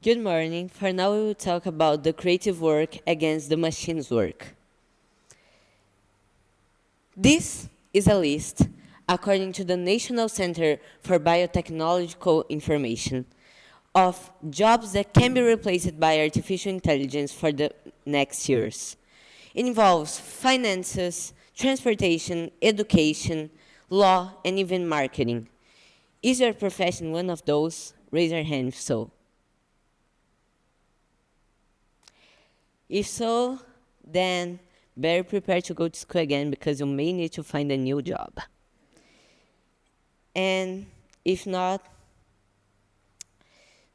Good morning. For now, we will talk about the creative work against the machine's work. This is a list, according to the National Center for Biotechnological Information, of jobs that can be replaced by artificial intelligence for the next years. It involves finances, transportation, education, law, and even marketing. Is your profession one of those? Raise your hand if so. If so, then better prepare to go to school again because you may need to find a new job. And if not,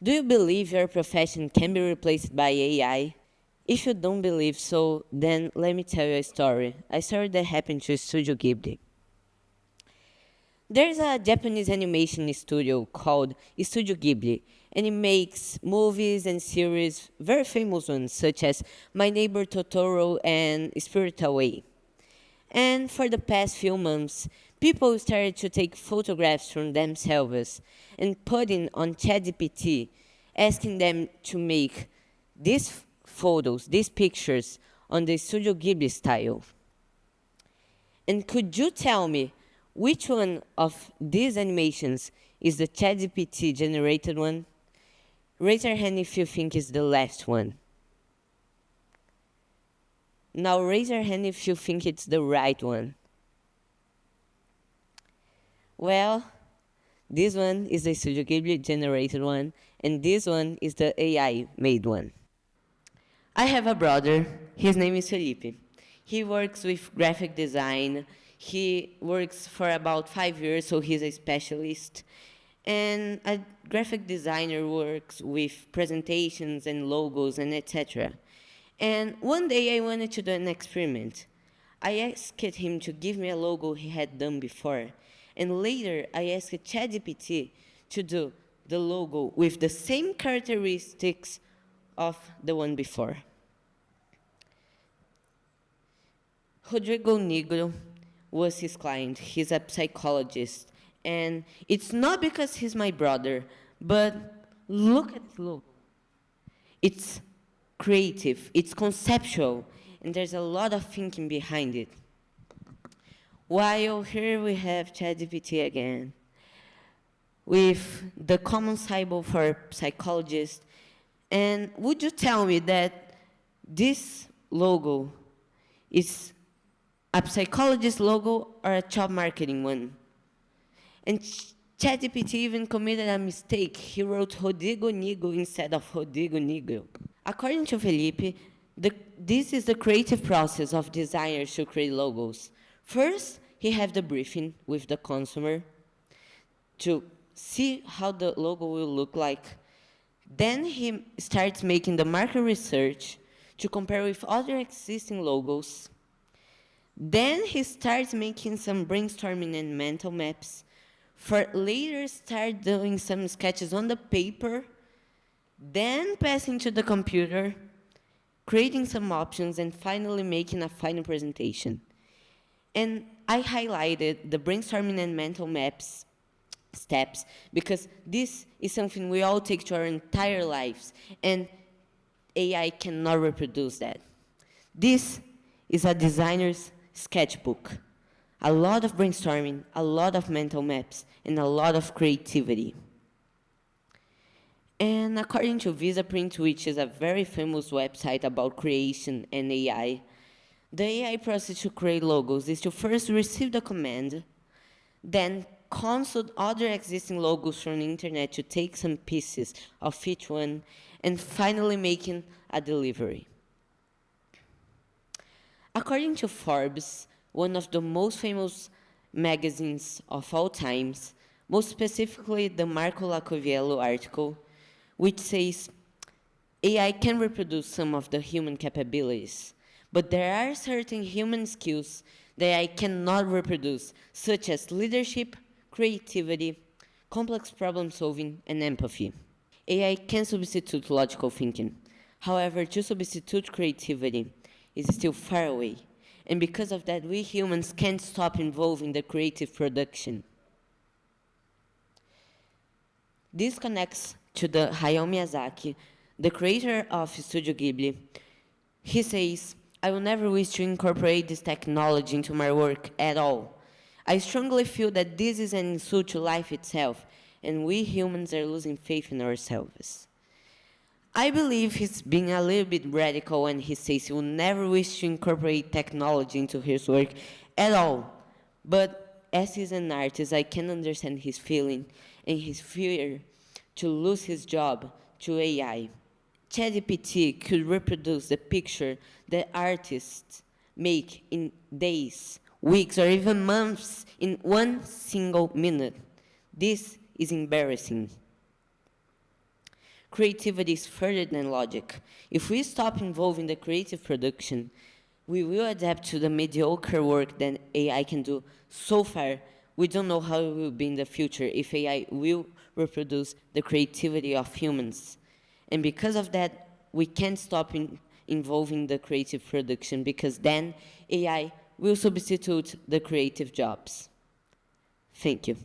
do you believe your profession can be replaced by AI? If you don't believe so, then let me tell you a story that happened to Studio Ghibli. There's a Japanese animation studio called Studio Ghibli, and it makes movies and series, very famous ones, such as My Neighbor Totoro and Spirited Away. And for the past few months, people started to take photographs from themselves and putting on ChatGPT, asking them to make these photos, these pictures, on the Studio Ghibli style. And could you tell me which one of these animations is the ChatGPT generated one? Raise your hand if you think it's the last one. Now raise your hand if you think it's the right one. Well, this one is the Studio Ghibli generated one, and this one is the AI made one. I have a brother. His name is Felipe. He works with graphic design. He works for about 5 years, so he's a specialist. And a graphic designer works with presentations and logos and etc. And one day I wanted to do an experiment. I asked him to give me a logo he had done before. And later I asked ChatGPT to do the logo with the same characteristics of the one before. Rodrigo Negro was his client. He's a psychologist. And it's not because he's my brother, but look at the logo. It's creative, it's conceptual, and there's a lot of thinking behind it. While here we have ChatGPT again, with the common symbol for psychologist. And would you tell me that this logo is a psychologist logo or a job marketing one? And ChatGPT even committed a mistake. He wrote Rodrigo Negro instead of Rodrigo Negro. According to Felipe, this is the creative process of designers to create logos. First, he has the briefing with the consumer to see how the logo will look like. Then he starts making the market research to compare with other existing logos. Then he starts making some brainstorming and mental maps, for later start doing some sketches on the paper, then passing to the computer, creating some options, and finally making a final presentation. And I highlighted the brainstorming and mental maps steps because this is something we all take to our entire lives, and AI cannot reproduce that. This is a designer's sketchbook. A lot of brainstorming, a lot of mental maps, and a lot of creativity. And according to VisaPrint, which is a very famous website about creation and AI, the AI process to create logos is to first receive the command, then consult other existing logos from the internet to take some pieces of each one, and finally making a delivery. According to Forbes, one of the most famous magazines of all times, most specifically the Marco Lacoviello article, which says AI can reproduce some of the human capabilities, but there are certain human skills that AI cannot reproduce, such as leadership, creativity, complex problem solving, and empathy. AI can substitute logical thinking. However, to substitute creativity is still far away. And because of that, we humans can't stop involving the creative production. This connects to the Hayao Miyazaki, the creator of Studio Ghibli, he says, "I will never wish to incorporate this technology into my work at all. I strongly feel that this is an insult to life itself, and we humans are losing faith in ourselves." I believe he's being a little bit radical when he says he will never wish to incorporate technology into his work at all. But as he's an artist, I can understand his feeling and his fear to lose his job to AI. ChatGPT could reproduce the picture that artists make in days, weeks, or even months in one single minute. This is embarrassing. Creativity is further than logic. If we stop involving the creative production, we will adapt to the mediocre work that AI can do. So far, we don't know how it will be in the future if AI will reproduce the creativity of humans. And because of that, we can't stop involving the creative production, because then AI will substitute the creative jobs. Thank you.